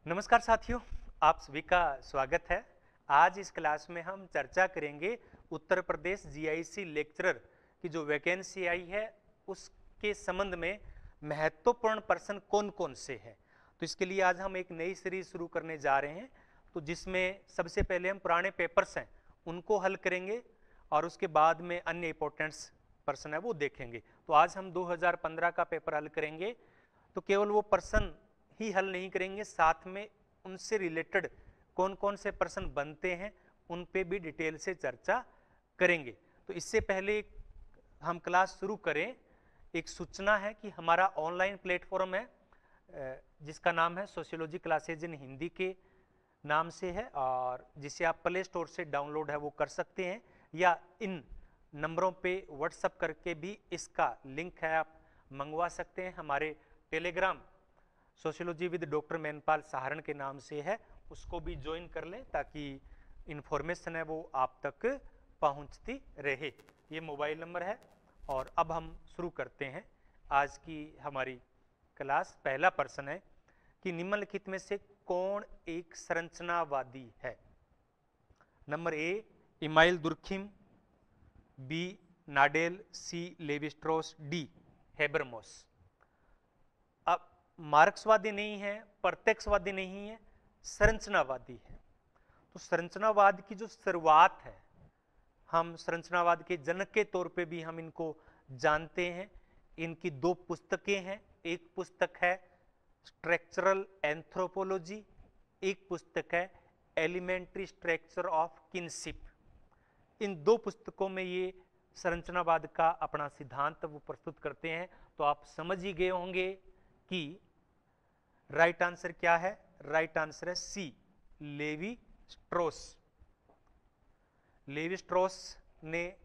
नमस्कार साथियों, आप सभी का स्वागत है। आज इस क्लास में हम चर्चा करेंगे उत्तर प्रदेश जीआईसी लेक्चरर की जो वैकेंसी आई है उसके संबंध में महत्वपूर्ण प्रश्न कौन कौन से हैं। तो इसके लिए आज हम एक नई सीरीज शुरू करने जा रहे हैं, तो जिसमें सबसे पहले हम पुराने पेपर्स हैं उनको हल करेंगे और उसके बाद में अन्य इंपॉर्टेंट्स प्रश्न है वो देखेंगे। तो आज हम 2015 का पेपर हल करेंगे, तो केवल वो प्रश्न ही हल नहीं करेंगे, साथ में उनसे रिलेटेड कौन कौन से प्रश्न बनते हैं उन पे भी डिटेल से चर्चा करेंगे। तो इससे पहले हम क्लास शुरू करें, एक सूचना है कि हमारा ऑनलाइन प्लेटफॉर्म है जिसका नाम है सोशियोलॉजी क्लासेज इन हिंदी के नाम से है, और जिसे आप प्ले स्टोर से डाउनलोड है वो कर सकते हैं, या इन नंबरों पे व्हाट्सएप करके भी इसका लिंक है आप मंगवा सकते हैं। हमारे Telegram sociology with doctor Mainpal Saharan के नाम से है, उसको भी ज्वाइन कर लें ताकि इन्फॉर्मेशन है वो आप तक पहुंचती रहे। ये मोबाइल नंबर है। और अब हम शुरू करते हैं आज की हमारी क्लास। पहला प्रश्न है कि निम्नलिखित में से कौन एक संरचनावादी है। Number A Emile Durkheim, B Nadel, C Levi Strauss, D Habermas. अब मार्क्सवादी नहीं है, प्रत्यक्षवादी नहीं है, संरचनावादी है। तो संरचनावाद की जो शुरुआत है, हम संरचनावाद के जनक के तौर पे भी हम इनको जानते हैं। इनकी दो पुस्तकें हैं, एक पुस्तक है स्ट्रक्चरल एंथ्रोपोलॉजी, एक पुस्तक है एलिमेंट्री स्ट्रक्चर ऑफ किनशिप। इन दो पुस्तकों में ये संरचनावाद का अपना सिद्धांत वो प्रस्तुत करते हैं। तो आप समझ ही गए होंगे कि राइट आंसर क्या है। राइट आंसर है सी लेवी-स्ट्रॉस। लेवी-स्ट्रॉस ने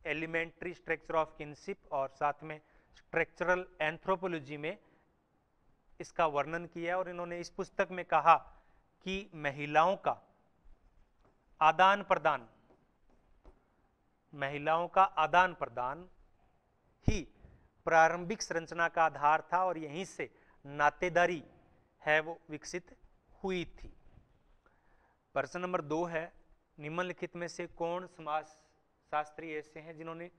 एलिमेंट्री स्ट्रक्चर ऑफ किनशिप और साथ में स्ट्रक्चरल एंथ्रोपोलॉजी में इसका वर्णन किया, और इन्होंने इस पुस्तक में कहा कि महिलाओं का आदान प्रदान ही प्रारंभिक संरचना का आधार था, और यहीं से नातेदारी है वो विकसित हुई थी। प्रश्न नंबर 2 है, निम्नलिखित में से कौन समाज शास्त्री ऐसे हैं जिन्होंने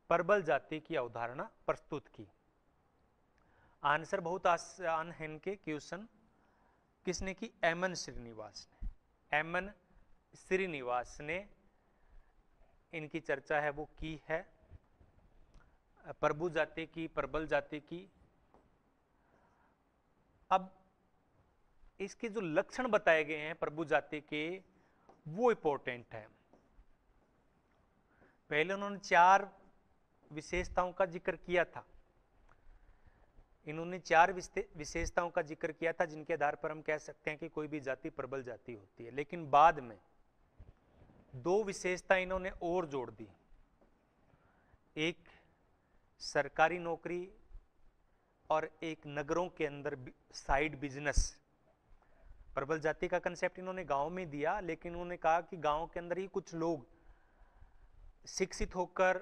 प्रबल जाति की अवधारणा प्रस्तुत की। आंसर बहुत आसान है इनके क्वेश्चन। किसने की? एमएन श्रीनिवास ने। एमएन श्रीनिवास ने इनकी चर्चा है वो की है, प्रभु जाति की, प्रबल जाति की। अब इसके जो लक्षण बताए गए हैं प्रभु जाति के वो इंपॉर्टेंट है। पहले उन्होंने 4 विशेषताओं का जिक्र किया था। इन्होंने 4 विशेषताओं का जिक्र किया था जिनके आधार पर हम कह सकते हैं कि कोई भी जाति प्रबल जाति होती है। लेकिन बाद में 2 विशेषता इन्होंने और जोड़ दी। एक सरकारी नौकरी और एक नगरों के अंदर साइड बिजनेस। प्रबल जाति का कंसेप्ट इन्होंने गांव में दिया, लेकिन उन्होंने कहा कि गांव के अंदर ही कुछ लोग शिक्षित होकर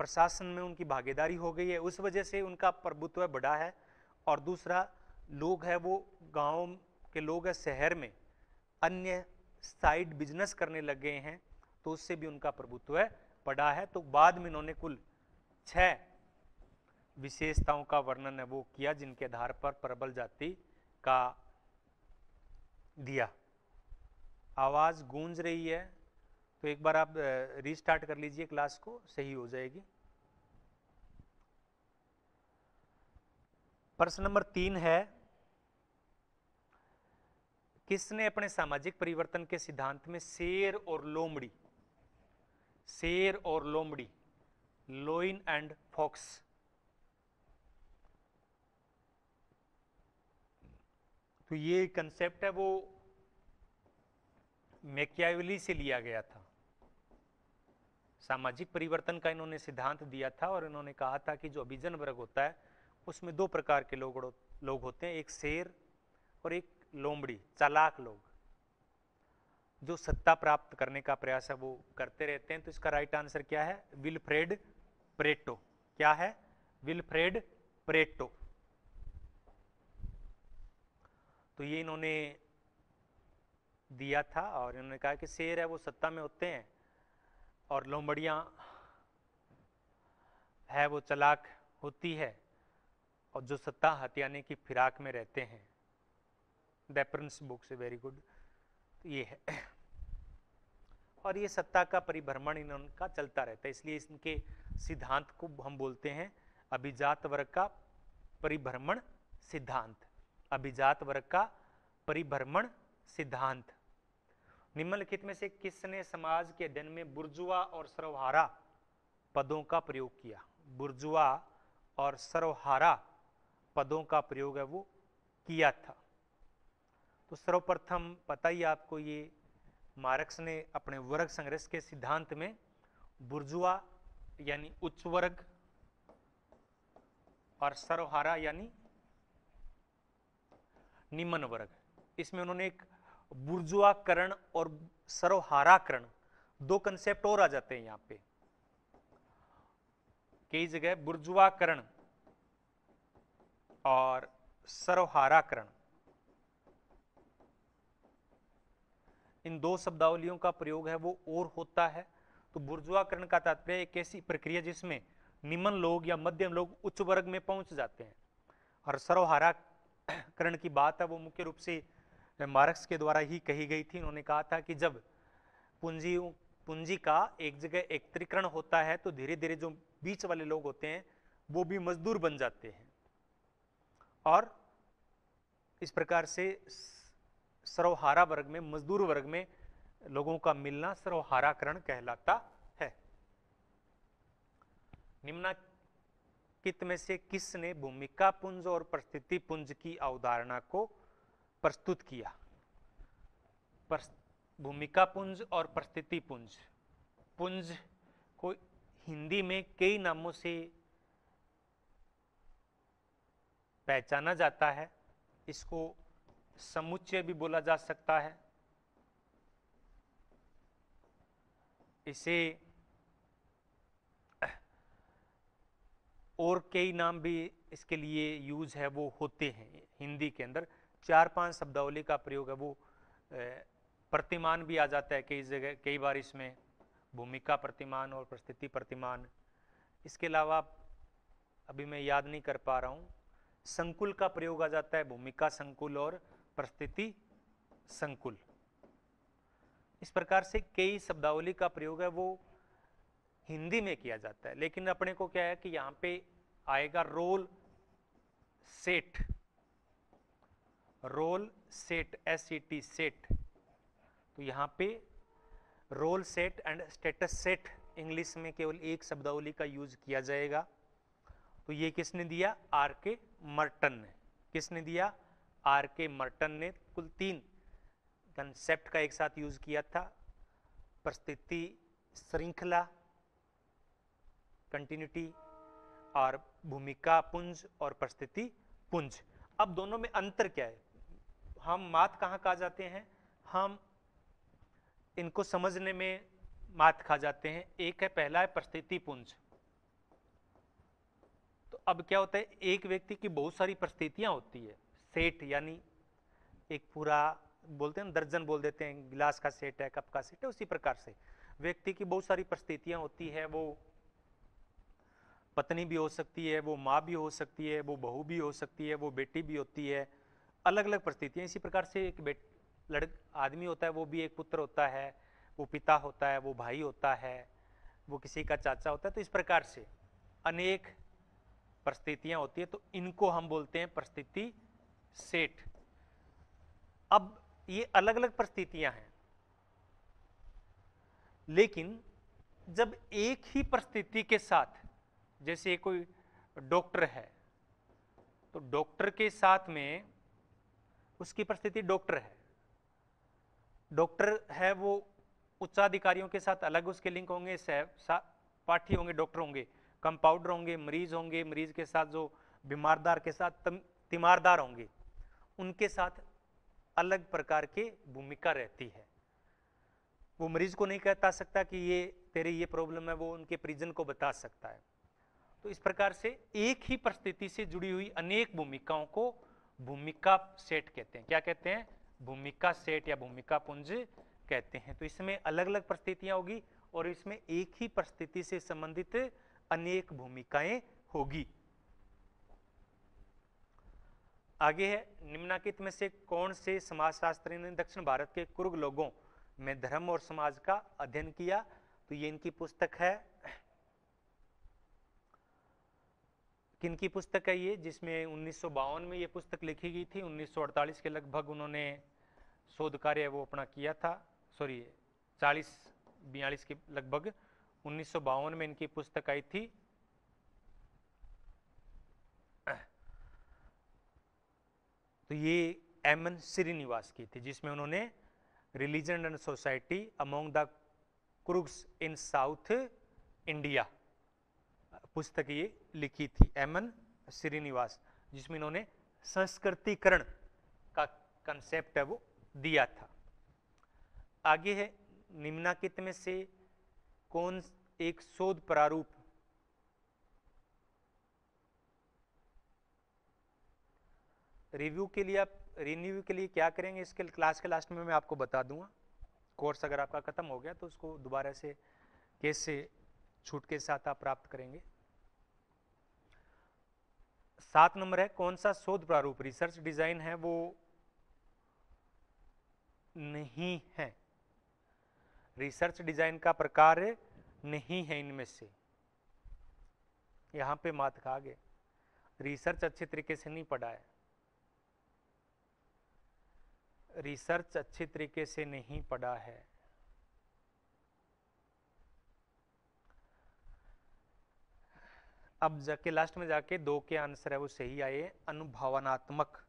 प्रशासन में उनकी भागीदारी हो गई है, उस वजह से उनका प्रभुत्व बढ़ा है। और दूसरा लोग है वो गांव के लोग है शहर में अन्य साइड बिजनेस करने लगे हैं, तो उससे भी उनका प्रभुत्व बढ़ा है। तो बाद में इन्होंने कुल 6 विशेषताओं का वर्णन है वो किया जिनके आधार पर प्रबल जाति का दिया। आवाज गूंज रही है, तो एक बार आप रीस्टार्ट कर लीजिए क्लास को, सही हो जाएगी। प्रश्न नंबर 3 है, किसने अपने सामाजिक परिवर्तन के सिद्धांत में शेर और लोमड़ी, लोइन एंड फॉक्स, तो ये कंसेप्ट है वो मैकियावेली से लिया गया था। सामाजिक परिवर्तन का इन्होंने सिद्धांत दिया था, और इन्होंने कहा था कि जो अभिजन वर्ग होता है उसमें 2 प्रकार के लोग होते हैं, एक शेर और एक लोमड़ी, चालाक लोग, जो सत्ता प्राप्त करने का प्रयास है वो करते रहते हैं। तो इसका राइट आंसर क्या है? Wilfred Pareto. क्या है? Wilfred Pareto. तो ये इन्होंने दिया था और इन्होंने कहा कि शेर है वो सत्ता में होते हैं और लोमड़ियाँ है वो चालाक होती है और जो सत्ता हथियाने की फिराक में रहते हैं। डेपरन्स बुक से वेरी गुड। तो ये है और ये सत्ता का परिभ्रमण इनका चलता रहता है, इसलिए इनके सिद्धांत को हम बोलते हैं अभिजात वर्ग का परिभ्रमण सिद्धांत। अभिजात वर्ग का परिभ्रमण सिद्धांत। निम्नलिखित में से किसने समाज के अध्ययन में बुर्जुआ और सर्वहारा पदों का प्रयोग किया? बुर्जुआ और सर्वहारा पदों का प्रयोग है वो किया था। तो सर्वप्रथम पता ही आपको, ये मार्क्स ने अपने वर्ग संघर्ष के सिद्धांत में बुर्जुआ यानी उच्च वर्ग और सर्वहारा यानी निम्न वर्ग, इसमें उन्होंने एक बुर्जुआकरण और सर्वहाराकरण दो कंसेप्ट और आ जाते हैं यहां पे। कई जगह बुर्जुआकरण और सर्वहाराकरण, इन दो शब्दावलियों का प्रयोग है वो और होता है। तो बुर्जुआकरण का तात्पर्य एक ऐसी प्रक्रिया जिसमें निम्न लोग या मध्यम लोग उच्च वर्ग में पहुंच जाते हैं, और सर्वहाराकरण की बात है वो मुख्य रूप से मार्क्स के द्वारा ही कही गई थी। उन्होंने कहा था कि जब पूंजी का एक जगह एकत्रीकरण होता है तो धीरे धीरे जो बीच वाले लोग होते हैं वो भी मजदूर बन जाते हैं, और इस प्रकार से सर्वहारा वर्ग में, मजदूर वर्ग में लोगों का मिलना सर्वहाराकरण कहलाता है। निम्नलिखित में से किसने भूमिका पुंज और परिस्थिति पुंज की अवधारणा को प्रस्तुत किया? भूमिका पुंज और परिस्थिति पुंज। पुंज को हिंदी में कई नामों से पहचाना जाता है। इसको समुच्चय भी बोला जा सकता है, इसे और कई नाम भी इसके लिए यूज है वो होते हैं। हिंदी के अंदर 4-5 शब्दावली का प्रयोग है वो प्रतिमान भी आ जाता है कई जगह, कई बार इसमें भूमिका प्रतिमान और परिस्थिति प्रतिमान। इसके अलावा अभी मैं याद नहीं कर पा रहा हूँ, संकुल का प्रयोग आ जाता है, भूमिका संकुल और परिस्थिति संकुल। इस प्रकार से कई शब्दावली का प्रयोग है वो हिंदी में किया जाता है। लेकिन अपने को क्या है कि यहां पे आएगा role set, role set, SET set. तो यहां पे role set and status set English में केवल एक शब्दावली का यूज किया जाएगा। तो ये किसने दिया? RK मर्टन ने। किसने दिया? RK मर्टन ने। कुल 3 कंसेप्ट का एक साथ यूज किया था, परिस्थिति श्रृंखला कंटिन्यूटी और भूमिका पुंज और परिस्थिति पुंज। अब दोनों में अंतर क्या है? हम मात कहाँ खा जाते हैं? हम इनको समझने में मात खा जाते हैं। एक है, पहला है परिस्थिति पुंज। तो अब क्या होता है, एक व्यक्ति की बहुत सारी परिस्थितियां होती है। सेट यानी एक पूरा बोलते हैं, दर्जन बोल देते हैं, गिलास का सेट है, कप का सेट है। उसी प्रकार से व्यक्ति की बहुत सारी परिस्थितियां होती है। वो पत्नी भी हो सकती है, वो माँ भी हो सकती है, वो बहू भी हो सकती है, वो बेटी भी होती है, अलग अलग परिस्थितियां। इसी प्रकार से एक आदमी होता है, वो भी एक पुत्र होता है, वो पिता होता है, वो भाई होता है, वो किसी का चाचा होता है। तो इस प्रकार से अनेक परिस्थितियां होती है। तो इनको हम बोलते हैं परिस्थिति सेट। अब ये अलग अलग परिस्थितियां हैं, लेकिन जब एक ही परिस्थिति के साथ, जैसे कोई डॉक्टर है तो डॉक्टर के साथ में उसकी परिस्थिति डॉक्टर है, डॉक्टर है वो उच्चाधिकारियों के साथ अलग उसके लिंक होंगे, पाठी होंगे, डॉक्टर होंगे, कंपाउंडर होंगे, मरीज के साथ जो बीमारदार के साथ तीमारदार होंगे, उनके साथ अलग प्रकार की भूमिका रहती है। वो मरीज को नहीं कहता सकता कि ये तेरे ये प्रॉब्लम है, वो उनके परिजन को बता सकता है। तो इस प्रकार से एक ही परिस्थिति से जुड़ी हुई अनेक भूमिकाओं को भूमिका सेट कहते हैं। क्या कहते हैं? भूमिका सेट या भूमिका पुंज कहते हैं। तो इसमें अलग अलग परिस्थितियां होगी और इसमें एक ही परिस्थिति से संबंधित अनेक भूमिकाएं होगी। आगे है, निम्नलिखित में से कौन से समाजशास्त्री ने दक्षिण भारत के कुर्ग लोगों में धर्म और समाज का अध्ययन किया? तो ये इनकी पुस्तक है, किनकी पुस्तक है ये? जिसमें 1952 में ये पुस्तक लिखी गई थी। 1948 के लगभग उन्होंने शोध कार्य वो अपना किया था, सॉरी 40-42 के लगभग 1952 में इनकी पुस्तक आई थी। तो ये एमएन श्रीनिवास की थी, जिसमें उन्होंने religion and society among the Coorgs in South India पुस्तक ये लिखी थी, एमएन श्रीनिवास, जिसमें इन्होंने संस्कृतिकरण का कंसेप्ट है वो दिया था। आगे है, निम्नलिखित में से कौन एक शोध प्रारूप रिव्यू के लिए, आप रिन्यू के लिए क्या करेंगे इसके क्लास के लास्ट में मैं आपको बता दूंगा। कोर्स अगर आपका खत्म हो गया तो उसको दोबारा से कैसे छूट के साथ आप प्राप्त करेंगे। 7 नंबर है, कौन सा शोध प्रारूप रिसर्च डिजाइन है वो नहीं है? रिसर्च डिजाइन का प्रकार नहीं है इनमें से। यहां पे मात खा गए, रिसर्च अच्छे तरीके से नहीं पढ़ा है, रिसर्च अच्छे तरीके से नहीं पढ़ा है। अब जाके लास्ट में जाके 2 के आंसर है वो सही आए। अनुभवनात्मक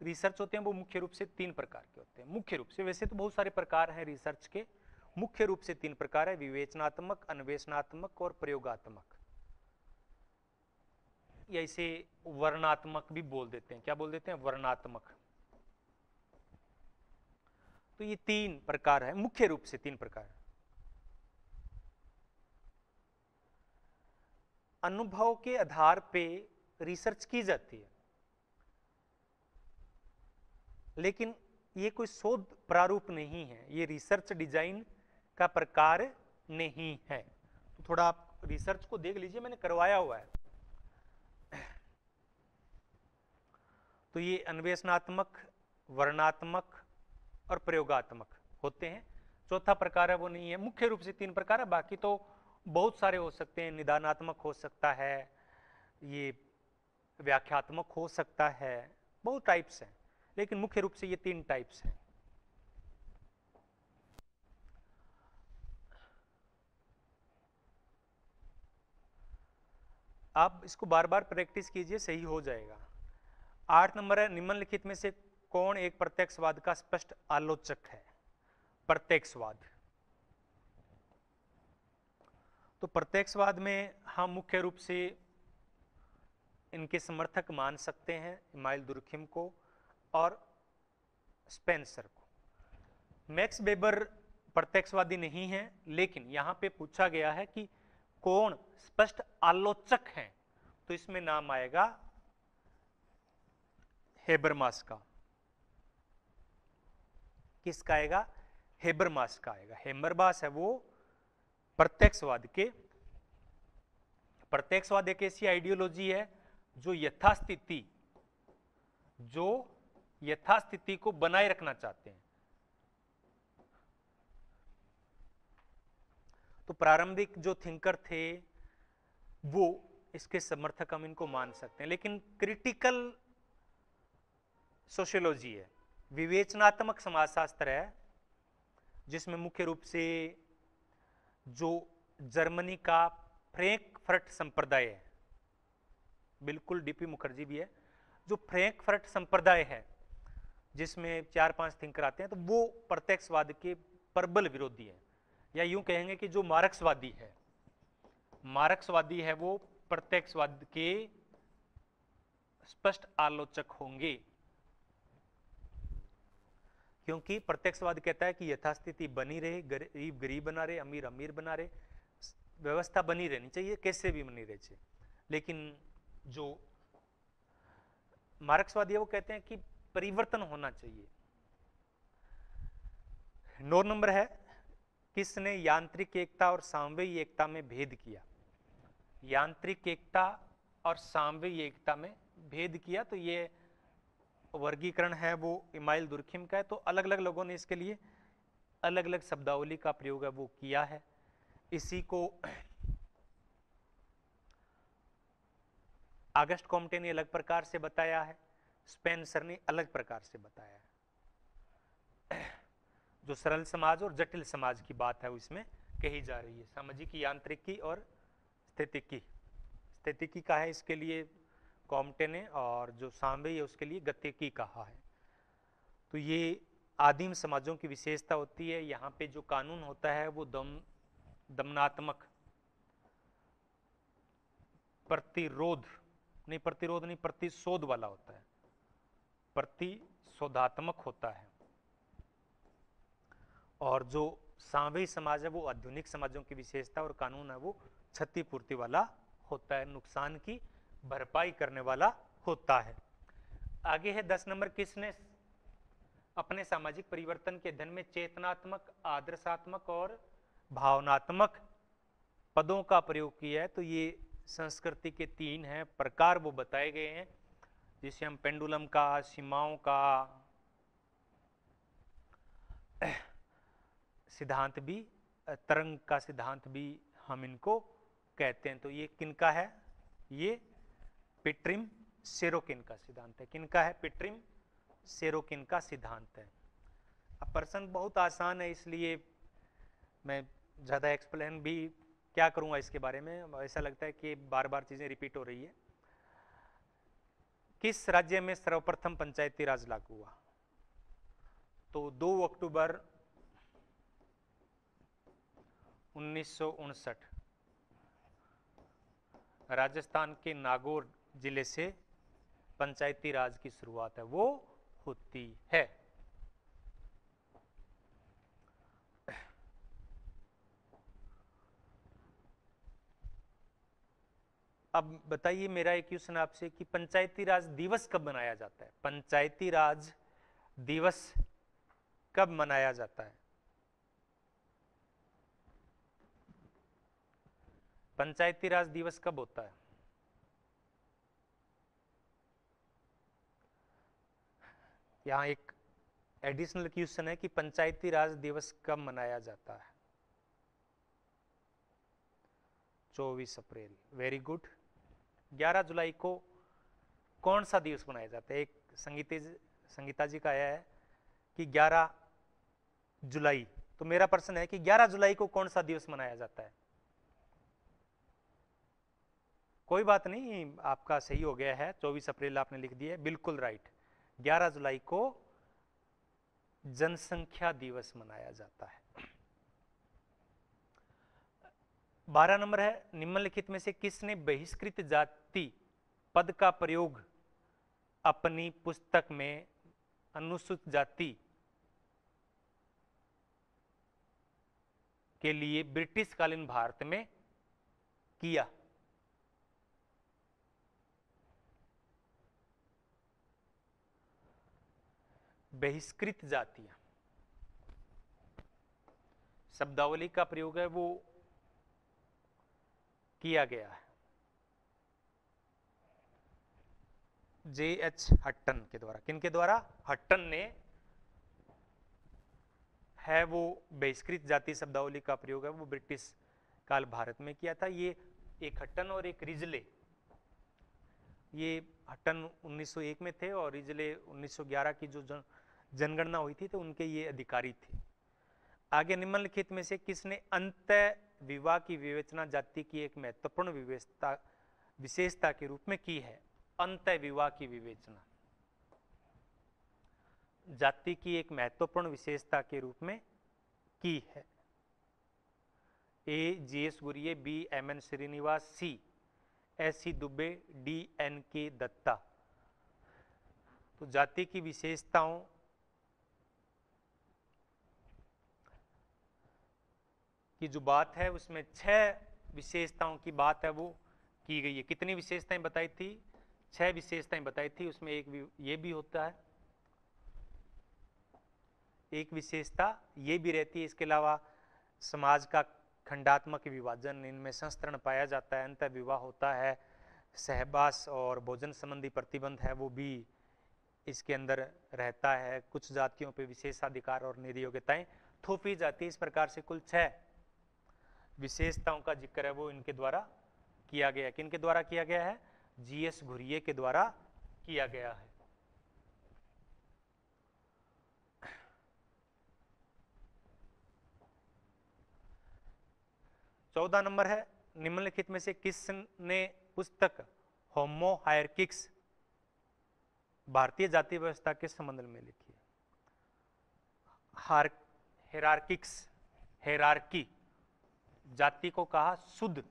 रिसर्च होते हैं वो मुख्य रूप से 3 प्रकार के होते हैं। मुख्य रूप से, वैसे तो बहुत सारे प्रकार हैं रिसर्च के, मुख्य रूप से 3 प्रकार है, विवेचनात्मक, अन्वेषणात्मक और प्रयोगात्मक, या इसे वर्णनात्मक भी बोल देते हैं। क्या बोल देते हैं? वर्णनात्मक। तो ये 3 प्रकार है, मुख्य रूप से 3 प्रकार। अनुभव के आधार पे रिसर्च की जाती है, लेकिन ये कोई शोध प्रारूप नहीं है, ये रिसर्च डिजाइन का प्रकार नहीं है। तो थोड़ा आप रिसर्च को देख लीजिए, मैंने करवाया हुआ है। तो ये अन्वेषणात्मक, वर्णनात्मक और प्रयोगात्मक होते हैं। चौथा प्रकार है वो नहीं है। मुख्य रूप से 3 प्रकार है, बाकी तो बहुत सारे हो सकते हैं। निदानात्मक हो सकता है, ये व्याख्यात्मक हो सकता है, बहुत टाइप्स हैं, लेकिन मुख्य रूप से ये 3 टाइप्स हैं। आप इसको बार बार प्रैक्टिस कीजिए, सही हो जाएगा। 8 नंबर है, निम्नलिखित में से कौन एक प्रत्यक्षवाद का स्पष्ट आलोचक है? प्रत्यक्षवाद। तो प्रत्यक्षवाद में हम मुख्य रूप से इनके समर्थक मान सकते हैं इमाइल दुर्खिम को और स्पेंसर को। मैक्स वेबर प्रत्यक्षवादी नहीं है, लेकिन यहां पे पूछा गया है कि कौन स्पष्ट आलोचक हैं, तो इसमें नाम आएगा हेबरमास का। किसका आएगा? हेबरमास का आएगा। हेबरमास है वो प्रत्यक्षवाद के, प्रत्यक्षवाद एक ऐसी आइडियोलॉजी है जो यथास्थिति को बनाए रखना चाहते हैं। तो प्रारंभिक जो थिंकर थे वो इसके समर्थक हम इनको मान सकते हैं, लेकिन क्रिटिकल सोशियोलॉजी है, विवेचनात्मक समाजशास्त्र है, जिसमें मुख्य रूप से जो जर्मनी का फ्रैंकफर्ट संप्रदाय है, बिल्कुल डीपी मुखर्जी भी है, जो फ्रैंकफर्ट संप्रदाय है जिसमें 4-5 थिंकर आते हैं, तो वो प्रत्यक्षवाद के प्रबल विरोधी है। या यूं कहेंगे कि जो मार्क्सवादी है वो प्रत्यक्षवाद के स्पष्ट आलोचक होंगे, क्योंकि प्रत्यक्षवाद कहता है कि यथास्थिति बनी रहे, गरीब गरीब बना रहे, अमीर अमीर बना रहे, व्यवस्था बनी रहनी चाहिए, कैसे भी बनी रहे चाहिए। लेकिन जो मार्क्सवादी वो कहते हैं कि परिवर्तन होना चाहिए। 9 नंबर है, किसने यांत्रिक एकता और सामवेई एकता में भेद किया? यांत्रिक एकता और सामवेई एकता में भेद किया, तो ये वर्गीकरण है वो इमाइल दुर्खिम का है। तो अलग अलग लोगों ने इसके लिए अलग अलग शब्दावली का प्रयोग है वो किया है। इसी को ऑगस्ट कॉम्टे ने अलग प्रकार से बताया है, स्पेंसर ने अलग प्रकार से बताया है। जो सरल समाज और जटिल समाज की बात है उसमें कही जा रही है। सामाजिक यांत्रिकी और स्थितिकी, स्थितिकी का है इसके लिए कॉम्टे ने, और जो सामवेई है उसके लिए गतिकी कहा है। तो ये आदिम समाजों की विशेषता होती है। यहाँ पे जो कानून होता है वो दमनात्मक, प्रतिशोध नहीं, प्रतिशोध वाला होता है, प्रतिशोधात्मक होता है। और जो सामवेई समाज है वो आधुनिक समाजों की विशेषता और कानून है वो क्षतिपूर्ति वाला होता है, नुकसान की भरपाई करने वाला होता है। आगे है 10 नंबर, किसने अपने सामाजिक परिवर्तन के अध्ययन में चेतनात्मक, आदर्शात्मक और भावनात्मक पदों का प्रयोग किया है? तो ये संस्कृति के 3 हैं प्रकार वो बताए गए हैं, जिसे हम पेंडुलम का, सीमाओं का सिद्धांत भी, तरंग का सिद्धांत भी हम इनको कहते हैं। तो ये किनका है? ये पिट्रिम सेरोकिन का सिद्धांत है। किनका है? पिट्रिम सेरोकिन का सिद्धांत है। अब प्रश्न बहुत आसान है, इसलिए मैं ज़्यादा एक्सप्लेन भी क्या करूँगा इसके बारे में। ऐसा लगता है कि बार बार चीज़ें रिपीट हो रही है। किस राज्य में सर्वप्रथम पंचायती राज लागू हुआ? तो 2 अक्टूबर 1959 राजस्थान के नागौर जिले से पंचायती राज की शुरुआत है वो होती है। अब बताइए, मेरा एक क्वेश्चन आपसे कि पंचायती राज दिवस कब मनाया जाता है? पंचायती राज दिवस कब मनाया जाता है? पंचायती राज दिवस कब होता है? यहां एक एडिशनल क्वेश्चन है कि पंचायती राज दिवस कब मनाया जाता है? 24 अप्रैल। Very good. 11 जुलाई को कौन सा दिवस मनाया जाता है? एक संगीता जी का आया है कि 11 जुलाई। तो मेरा प्रश्न है कि 11 जुलाई को कौन सा दिवस मनाया जाता है? कोई बात नहीं, आपका सही हो गया है, 24 अप्रैल आपने लिख दिया है, बिल्कुल राइट। 11 जुलाई को जनसंख्या दिवस मनाया जाता है। 12 नंबर है, निम्नलिखित में से किसने बहिष्कृत जाति पद का प्रयोग अपनी पुस्तक में अनुसूचित जाति के लिए ब्रिटिश कालीन भारत में किया? बहिष्कृत जातियां शब्दावली का प्रयोग है वो किया गया है J.H. हट्टन के द्वारा। किनके द्वारा? हट्टन ने है वो बहिष्कृत जाति शब्दावली का प्रयोग है वो ब्रिटिश काल भारत में किया था। ये एक हट्टन और एक रिजले, ये हट्टन 1901 में थे और रिजले 1911 की जो जनगणना हुई थी तो उनके ये अधिकारी थे। आगे, निम्नलिखित में से किसने अंतः विवाह की विवेचना जाति की एक महत्वपूर्ण विशेषता के रूप में की है? अंतः विवाह की विवेचना जाति की एक महत्वपूर्ण विशेषता के रूप में की है? A. G.S. Ghurye, B. M.N. Srinivas, C. S.C. Dubey, D. N.K. Dutta. तो जाति की विशेषताओं की जो बात है उसमें 6 विशेषताओं की बात है वो की गई है। कितनी विशेषताएं बताई थी? 6 विशेषताएं बताई थी, उसमें एक ये भी होता है, एक विशेषता ये भी रहती है। इसके अलावा समाज का खंडात्मक विभाजन, इनमें संस्तरण पाया जाता है, अंतर विवाह होता है, सहवास और भोजन संबंधी प्रतिबंध है वो भी इसके अंदर रहता है, कुछ जातियों पे विशेषाधिकार और नियोग्यताएं थोपी जाती है। इस प्रकार से कुल 6 विशेषताओं का जिक्र है वो इनके द्वारा किया गया है। किनके द्वारा किया गया है? जीएस घुरिये के द्वारा किया गया है। चौदह नंबर है, निम्नलिखित में से किसने पुस्तक होमो हायरकिक्स भारतीय जाति व्यवस्था के संबंध में लिखी है? हेरार्किक्स, हेरार्की, जाति को कहा शुद्ध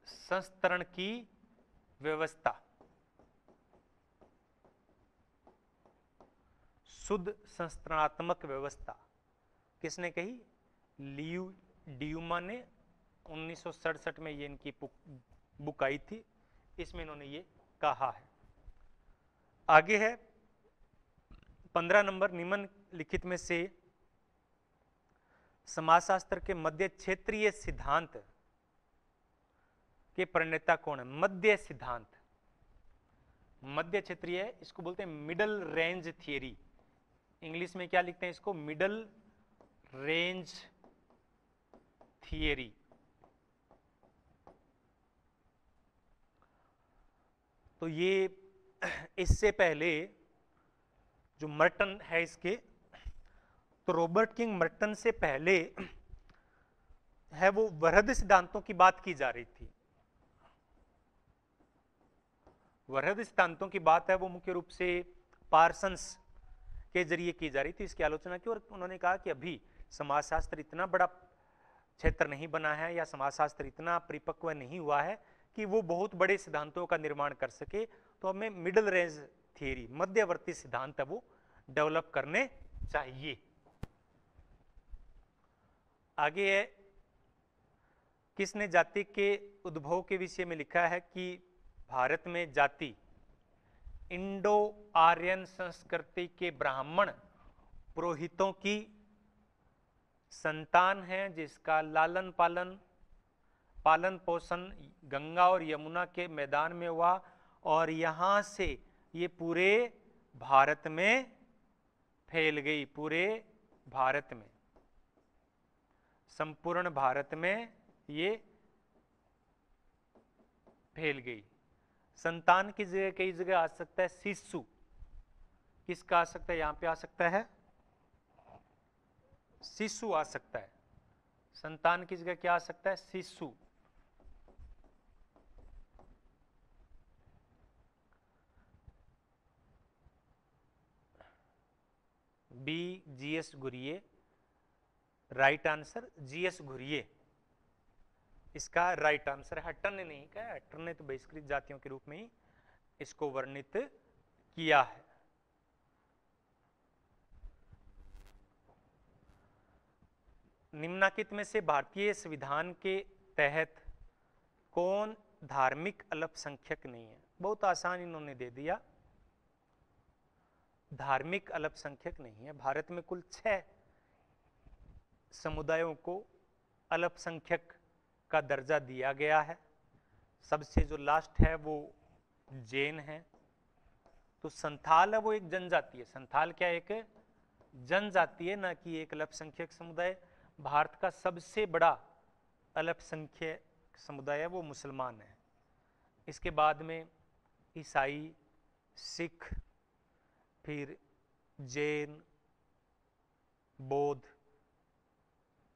संस्तरण की व्यवस्था, शुद्ध संस्तरणात्मक व्यवस्था किसने कही? लियू डियूमा ने 1967 में ये इनकी बुक आई थी, इसमें इन्होंने ये कहा है। आगे है 15 नंबर, निम्नलिखित में से समाजशास्त्र के मध्य क्षेत्रीय सिद्धांत के प्रणेता कौन है? मध्य सिद्धांत, मध्य क्षेत्रीय, इसको बोलते हैं मिडल रेंज थियरी। इंग्लिश में क्या लिखते हैं इसको? Middle range theory. तो ये इससे पहले जो मर्टन है इसके, तो रॉबर्ट किंग मर्टन से पहले है वो वृहद सिद्धांतों की बात की जा रही थी। वृहद सिद्धांतों की बात है वो मुख्य रूप से पार्सन्स के जरिए की जा रही थी, इसकी आलोचना की। और उन्होंने कहा कि अभी समाजशास्त्र इतना बड़ा क्षेत्र नहीं बना है या समाजशास्त्र इतना परिपक्व नहीं हुआ है कि वो बहुत बड़े सिद्धांतों का निर्माण कर सके, तो हमें मिडिल रेंज थियरी, मध्यवर्ती सिद्धांत है वो डेवलप करने चाहिए। आगे है, किसने जाति के उद्भव के विषय में लिखा है कि भारत में जाति इंडो आर्यन संस्कृति के ब्राह्मण पुरोहितों की संतान है, जिसका लालन पालन पोषण गंगा और यमुना के मैदान में हुआ और यहां से ये पूरे भारत में फैल गई, पूरे भारत में, संपूर्ण भारत में ये फैल गई। संतान की जगह कई जगह आ सकता है शिशु, किसका आ सकता है? यहां पे आ सकता है शिशु आ सकता है। संतान की जगह क्या आ सकता है? शिशु। B GS Ghurye, right answer GS Ghurye इसका राइट आंसर है। हट्टन ने नहीं कहा, हट्टन ने तो बहिष्कृत जातियों के रूप में ही इसको वर्णित किया है। निम्नलिखित में से भारतीय संविधान के तहत कौन धार्मिक अल्पसंख्यक नहीं है? बहुत आसान इन्होंने दे दिया, धार्मिक अल्पसंख्यक नहीं है। भारत में कुल 6 समुदायों को अल्पसंख्यक का दर्जा दिया गया है। सबसे जो लास्ट है वो जैन है। तो संथाल है वो एक जनजाति है। संथाल क्या एक जनजाति है, ना कि एक अल्पसंख्यक समुदाय। भारत का सबसे बड़ा अल्पसंख्यक समुदाय है वो मुसलमान है। इसके बाद में ईसाई, सिख, फिर जैन, बौद्ध,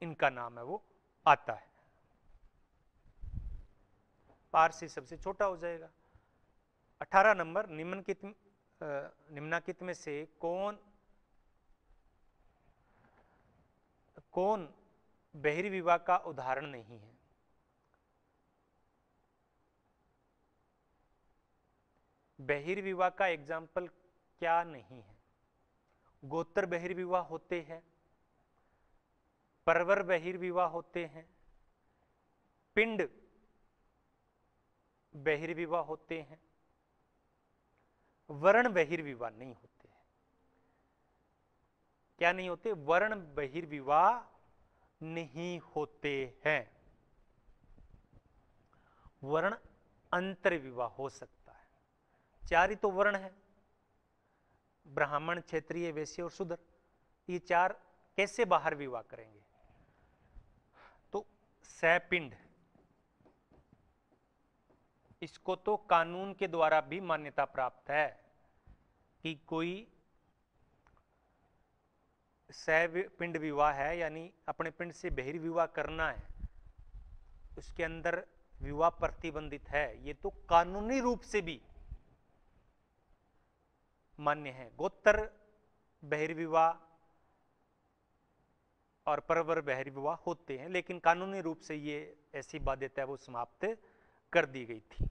इनका नाम है वो आता है। पारसी सबसे छोटा हो जाएगा। 18 नंबर, निम्नलिखित में से कौन बहिर्विवाह का उदाहरण नहीं है? बहिर्विवाह का एग्जाम्पल क्या नहीं है? गोत्र बहिर्विवाह होते हैं, परवर बहिर्विवाह होते हैं, पिंड बहिर्विवाह होते हैं, वर्ण बहिर्विवाह नहीं होते हैं। क्या नहीं होते? वर्ण बहिर्विवाह नहीं होते हैं। वर्ण अंतर विवाह हो सकता है। चार ही तो वर्ण है, ब्राह्मण, क्षत्रिय, वैश्य और शूद्र। ये चार कैसे बाहर विवाह करेंगे? तो सैपिंड, इसको तो कानून के द्वारा भी मान्यता प्राप्त है कि कोई सैपिंड विवाह है, यानी अपने पिंड से बहिर्विवाह करना है, उसके अंदर विवाह प्रतिबंधित है, ये तो कानूनी रूप से भी मान्य है। गोत्र बहिर्विवाह और परवर बहिर्विवाह होते हैं, लेकिन कानूनी रूप से ये ऐसी बाध्यता है वो समाप्त कर दी गई थी।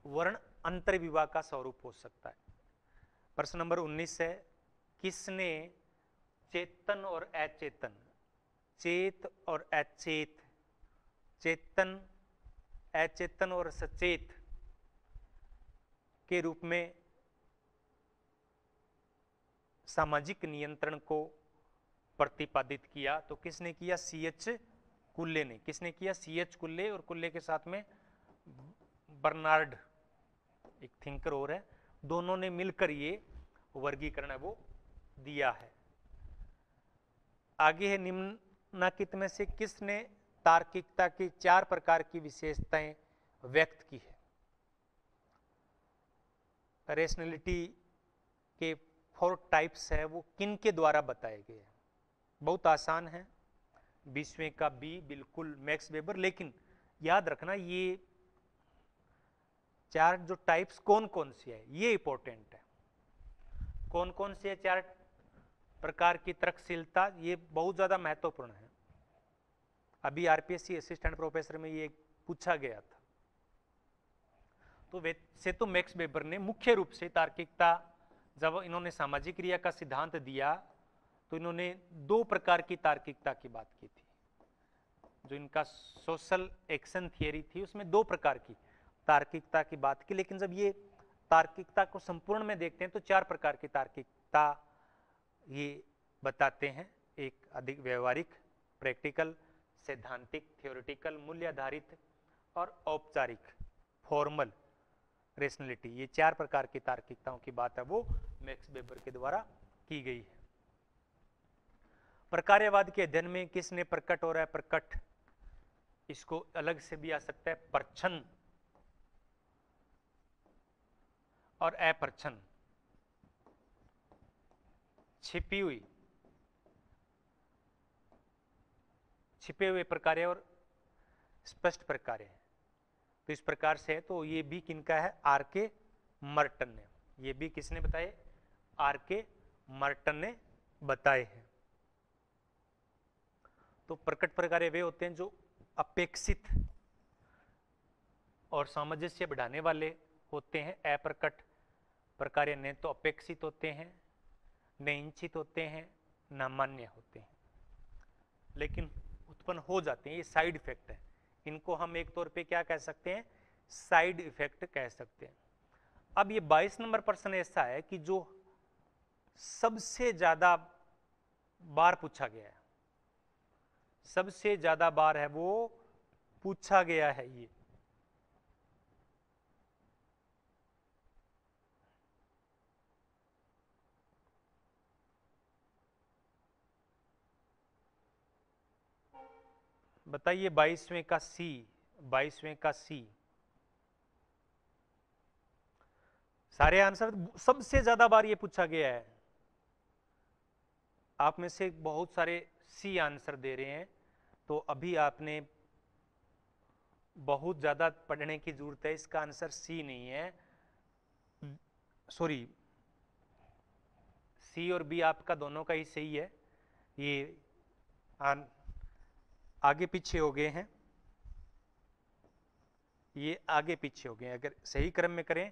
वर्ण अंतर विवाह का स्वरूप हो सकता है। प्रश्न नंबर 19 है, किसने चेतन और अचेतन, चेत और अचेत, चेतन, अचेतन और सचेत के रूप में सामाजिक नियंत्रण को प्रतिपादित किया? तो किसने किया? सीएच कुल्ले ने। किसने किया? सीएच कुल्ले, और कुल्ले के साथ में बर्नार्ड, एक थिंकर और है, दोनों ने मिलकर ये वर्गीकरण है वो दिया है। आगे है, निम्नलिखित में से किसने तार्किकता की चार प्रकार की विशेषताएं व्यक्त की है? रेशनलिटी के 4 टाइप्स है, वो किन के द्वारा बताए गए हैं? बहुत आसान है, 20वें का बी बिल्कुल मैक्स वेबर। लेकिन याद रखना ये चार जो टाइप्स कौन कौन सी है ये इंपॉर्टेंट है। कौन कौन सी है चार प्रकार की तर्कशीलता, ये बहुत ज्यादा महत्वपूर्ण है। अभी आरपीएससी असिस्टेंट प्रोफेसर में ये पूछा गया था। तो वैसे तो मैक्स वेबर ने मुख्य रूप से तार्किकता, जब इन्होंने सामाजिक क्रिया का सिद्धांत दिया तो इन्होंने 2 प्रकार की तार्किकता की बात की थी। जो इनका सोशल एक्शन थियरी थी उसमें 2 प्रकार की तार्किकता की बात की, लेकिन जब ये तार्किकता को संपूर्ण में देखते हैं तो 4 प्रकार की तार्किकता ये बताते हैं। एक अधिक व्यवहारिक, प्रैक्टिकल, सैद्धांतिक, थ्योरेटिकल, मूल्य आधारित और औपचारिक, फॉर्मल रेशनलिटी। ये 4 प्रकार की तार्किकताओं की बात है वो मैक्स वेबर के द्वारा की गई है। प्रकार्यवाद के अध्ययन में किसने प्रकट और अप्रकट, इसको अलग से भी आ सकता है, प्रच्छन्न और अप्रच्छन्न, छिपी हुई, छिपे हुए प्रकार्य और स्पष्ट प्रकार्य है। तो इस प्रकार से है, तो ये भी किनका है? आर के मर्टन ने। ये भी किसने बताए? आर के मर्टन ने बताए हैं। तो प्रकट प्रकार्य वे होते हैं जो अपेक्षित और सामंजस्य बढ़ाने वाले होते हैं। अप्रकट प्रकार्य न तो अपेक्षित होते हैं, न इच्छित होते हैं, न मान्य होते हैं, लेकिन उत्पन्न हो जाते हैं। ये साइड इफेक्ट है। इनको हम एक तौर पे क्या कह सकते हैं? साइड इफेक्ट कह सकते हैं। अब ये 22 नंबर प्रश्न ऐसा है कि जो सबसे ज्यादा बार पूछा गया है, सबसे ज्यादा बार है वो पूछा गया है। ये बताइए 22वें का सी, 22वें का सी। सारे आंसर सबसे ज्यादा बार ये पूछा गया है। आप में से बहुत सारे सी आंसर दे रहे हैं, तो अभी आपने बहुत ज्यादा पढ़ने की जरूरत है। इसका आंसर सी नहीं है, सॉरी, सी और बी आपका दोनों का ही सही है। ये आगे पीछे हो गए हैं, ये आगे पीछे हो गए। अगर सही क्रम में करें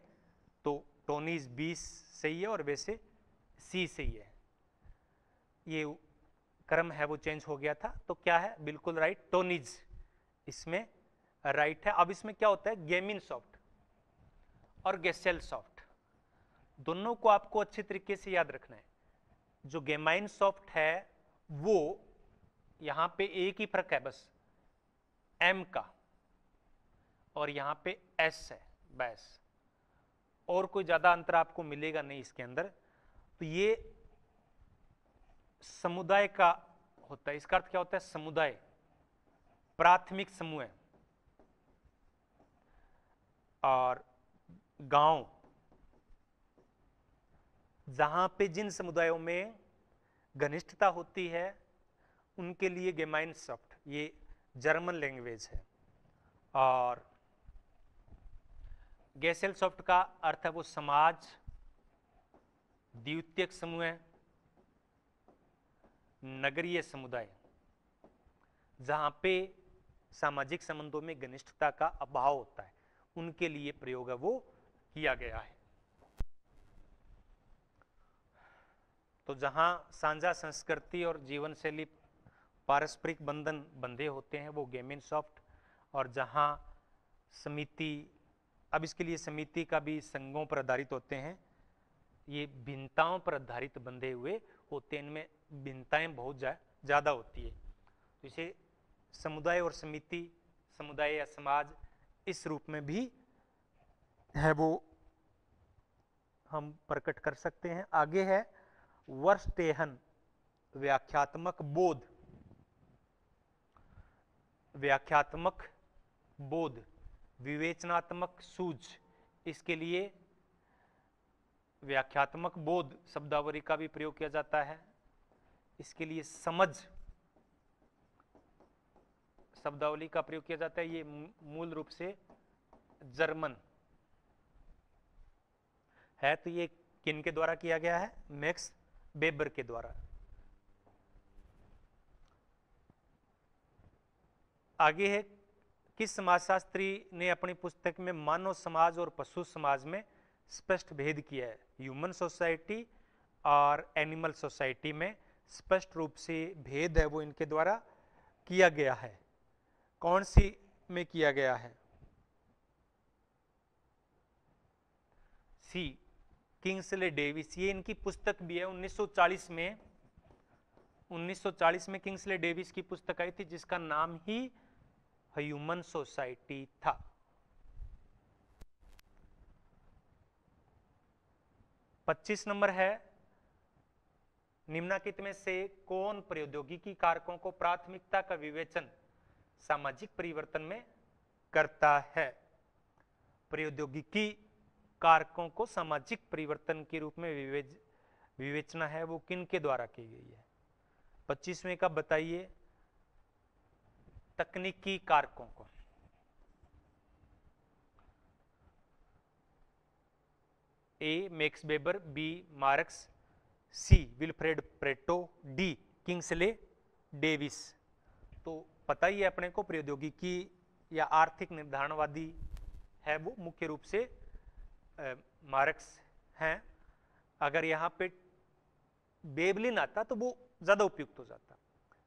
तो टोनीज 20 सही है और वैसे सी सही है। ये क्रम है वो चेंज हो गया था, तो क्या है? बिल्कुल राइट, टोनीज इसमें राइट है। अब इसमें क्या होता है, गेमिन सॉफ्ट और गेसेल सॉफ्ट दोनों को आपको अच्छे तरीके से याद रखना है। जो गेमाइन सॉफ्ट है वो यहां पे एक ही फर्क है बस एम का, और यहां पे एस है बस, और कोई ज्यादा अंतर आपको मिलेगा नहीं इसके अंदर। तो ये समुदाय का होता है। इसका अर्थ क्या होता है, समुदाय, प्राथमिक समूह है। और गांव, जहां पे जिन समुदायों में घनिष्ठता होती है उनके लिए गेमाइनसॉफ्ट, ये जर्मन लैंग्वेज है। और गेसेलसॉफ्ट का अर्थ है वो समाज, द्वितीयक समूह है, नगरीय समुदाय, जहां पे सामाजिक संबंधों में घनिष्ठता का अभाव होता है, उनके लिए प्रयोग है वो किया गया है। तो जहां साझा संस्कृति और जीवन शैली, पारस्परिक बंधन बंधे होते हैं वो गेमिनसॉफ्ट, और जहां समिति, अब इसके लिए समिति का भी संघों पर आधारित होते हैं, ये भिन्नताओं पर आधारित बंधे हुए होते हैं, इनमें भिन्नताएं बहुत ज्यादा होती है। तो इसे समुदाय और समिति, समुदाय या समाज, इस रूप में भी है वो हम प्रकट कर सकते हैं। आगे है वर्स्टेहन, व्याख्यात्मक बोध, व्याख्यात्मक बोध, विवेचनात्मक सूझ। इसके लिए व्याख्यात्मक बोध शब्दावली का भी प्रयोग किया जाता है। इसके लिए समझ शब्दावली का प्रयोग किया जाता है। ये मूल रूप से जर्मन है। तो ये किन के द्वारा किया गया है, मैक्स वेबर के द्वारा। आगे है, किस समाजशास्त्री ने अपनी पुस्तक में मानव समाज और पशु समाज में स्पष्ट भेद किया है। ह्यूमन सोसाइटी और एनिमल सोसाइटी में स्पष्ट रूप से भेद है वो इनके द्वारा किया गया है। कौन सी में किया गया है, सी किंग्सले डेविस। ये इनकी पुस्तक भी है 1940 में। 1940 में किंग्सले डेविस की पुस्तक आई थी जिसका नाम ही ह्यूमन सोसाइटी था। पच्चीस नंबर है, निम्नलिखित में से कौन प्रौद्योगिकी कारकों को प्राथमिकता का विवेचन सामाजिक परिवर्तन में करता है। प्रौद्योगिकी कारकों को सामाजिक परिवर्तन के रूप में विवेचना है वो किन के द्वारा की गई है। 25वें का बताइए, तकनीकी कारकों को। ए मैक्स वेबर, बी मार्क्स, सी Wilfred Preto, D Kingsley Davis. तो पता ही है अपने को, प्रौद्योगिकी या आर्थिक निर्धारणवादी है वो मुख्य रूप से मार्क्स हैं। अगर यहाँ पे बेबलिन आता तो वो ज्यादा उपयुक्त हो जाता।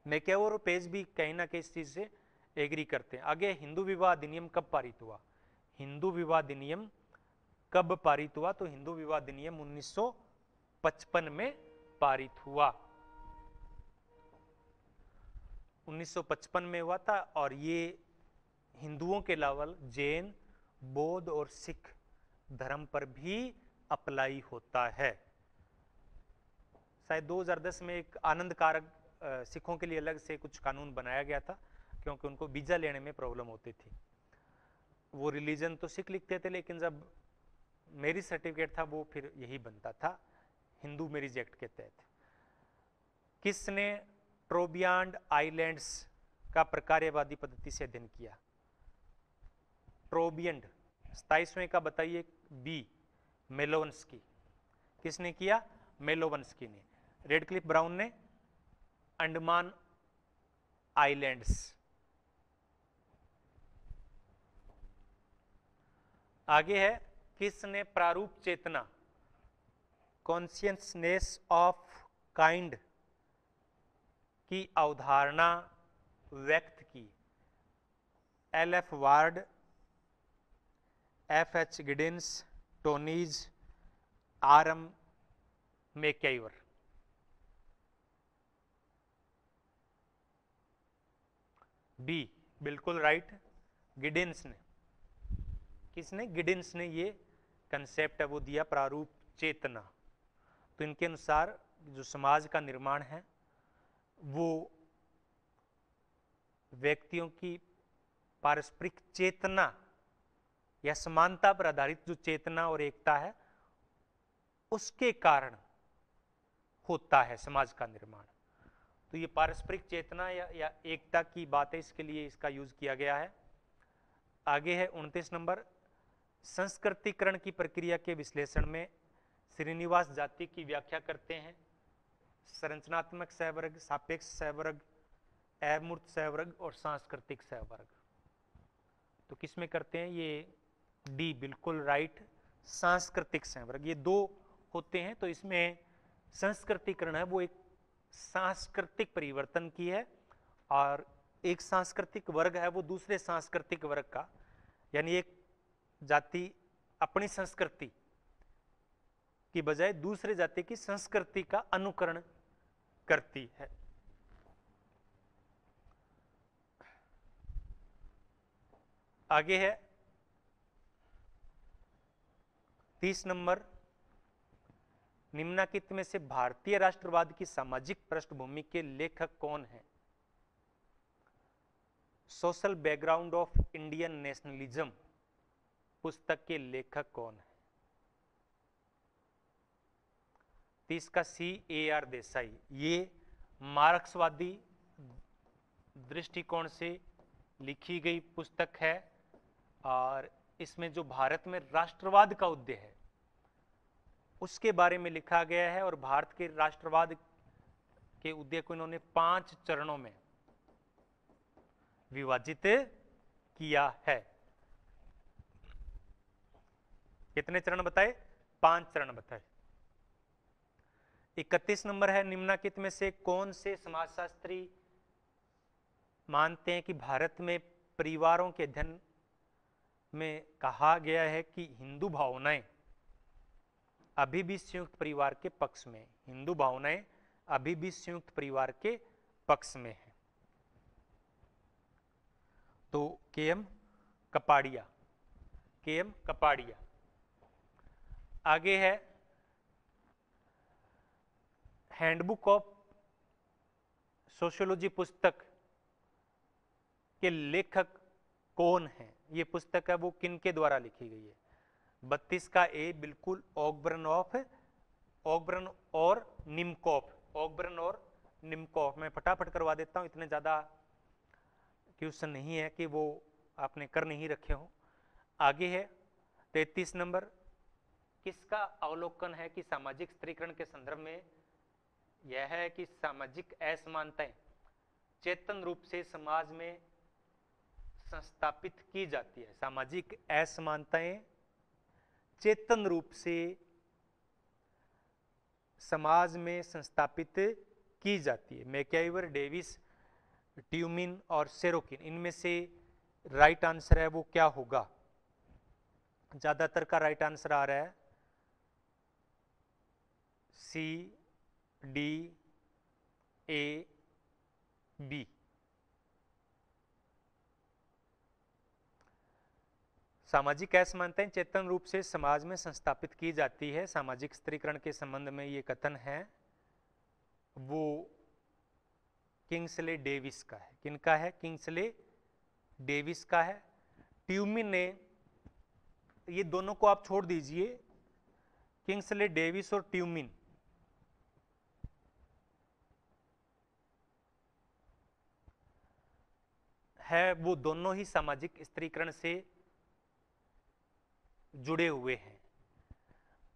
मैकेवर और पेज भी कहीं ना कहीं इस चीज से एग्री करते हैं। आगे हिंदू विवाह अधिनियम कब पारित हुआ। हिंदू विवाह अधिनियम कब पारित हुआ, तो हिंदू विवाह अधिनियम 1955 में पारित हुआ। 1955 में हुआ था, और ये हिंदुओं के अलावा जैन, बौद्ध और सिख धर्म पर भी अप्लाई होता है। शायद 2010 में एक आनंद कारक सिखों के लिए अलग से कुछ कानून बनाया गया था, क्योंकि उनको वीजा लेने में प्रॉब्लम होती थी। वो रिलीजन तो सिख लिखते थे, लेकिन जब मैरिज सर्टिफिकेट था वो फिर यही बनता था हिंदू मैरिज एक्ट के तहत। किसने ट्रोबियांड आइलैंड्स का प्रकार्यवादी पद्धति से अध्ययन किया। ट्रोबियंड। 27वें का बताइए, बी मेलोवंस्की। किसने किया, मेलोवंस्की ने। रेडक्लिफ ब्राउन ने अंडमान आइलैंड्स। आगे है, किसने प्रारूप चेतना, कॉन्शियसनेस ऑफ काइंड की अवधारणा व्यक्त की। L.F. Ward, F.H. Giddings, Tonnies, R.M. MacIver. B बिल्कुल राइट, गिडिंस ने। किसने? गिडिंस ने ये कंसेप्ट है वो दिया, प्रारूप चेतना। तो इनके अनुसार जो समाज का निर्माण है वो व्यक्तियों की पारस्परिक चेतना या समानता पर आधारित जो चेतना और एकता है उसके कारण होता है समाज का निर्माण। तो ये पारस्परिक चेतना या एकता की बात है, इसके लिए इसका यूज किया गया है। आगे है 29 नंबर, संस्कृतिकरण की प्रक्रिया के विश्लेषण में श्रीनिवास जाति की व्याख्या करते हैं। संरचनात्मक सहवर्ग, सापेक्ष सहवर्ग, अमूर्त सहवर्ग और सांस्कृतिक सहवर्ग। तो किस में करते हैं? ये डी बिल्कुल राइट, सांस्कृतिक सहवर्ग। ये दो होते हैं, तो इसमें संस्कृतिकरण है वो एक सांस्कृतिक परिवर्तन की है, और एक सांस्कृतिक वर्ग है वो दूसरे सांस्कृतिक वर्ग का, यानी एक जाति अपनी संस्कृति की बजाय दूसरे जाति की संस्कृति का अनुकरण करती है। आगे है 30 नंबर, निम्नलिखित में से भारतीय राष्ट्रवाद की सामाजिक पृष्ठभूमि के लेखक कौन हैं? Social background of Indian nationalism पुस्तक के लेखक कौन है? 30 का C.A.R. देसाई। ये मार्क्सवादी दृष्टिकोण से लिखी गई पुस्तक है, और इसमें जो भारत में राष्ट्रवाद का उदय है उसके बारे में लिखा गया है, और भारत के राष्ट्रवाद के उदय को इन्होंने 5 चरणों में विभाजित किया है। कितने चरण बताए? 5 चरण बताए। 31 नंबर है, निम्नलिखित में से कौन से समाजशास्त्री मानते हैं कि भारत में परिवारों के अध्ययन में कहा गया है कि हिंदू भावनाएं अभी भी संयुक्त परिवार के पक्ष में, हिंदू भावनाएं अभी भी संयुक्त परिवार के पक्ष में है? तो K.M. कपाड़िया, K.M. कपाड़िया। आगे है हैंडबुक ऑफ सोशियोलॉजी पुस्तक के लेखक कौन है? ये पुस्तक है वो किन के द्वारा लिखी गई है? 32 का ए बिल्कुल ऑकबर्न और निमकॉफ, ऑकबर्न और निमकॉफ। मैं फटाफट करवा देता हूं, इतने ज्यादा क्वेश्चन नहीं है कि वो आपने कर नहीं रखे हो। आगे है 33 नंबर, किसका अवलोकन है कि सामाजिक स्त्रीकरण के संदर्भ में यह है कि सामाजिक असमानताएं चेतन रूप से समाज में संस्थापित की जाती है। सामाजिक असमानताएं चेतन रूप से समाज में संस्थापित की जाती है। मैकइवर, डेविस, ट्यूमिन और सेरोकिन, इनमें से राइट आंसर है वो क्या होगा? ज्यादातर का राइट आंसर आ रहा है C, D, A, B। सामाजिक असमानताएं चेतन रूप से समाज में संस्थापित की जाती है। सामाजिक स्त्रीकरण के संबंध में ये कथन है वो किंग्सले डेविस का है। किनका है? किंग्सले डेविस का है। ट्यूमिन ने, ये दोनों को आप छोड़ दीजिए, किंग्सले डेविस और ट्यूमिन है वो दोनों ही सामाजिक स्त्रीकरण से जुड़े हुए हैं,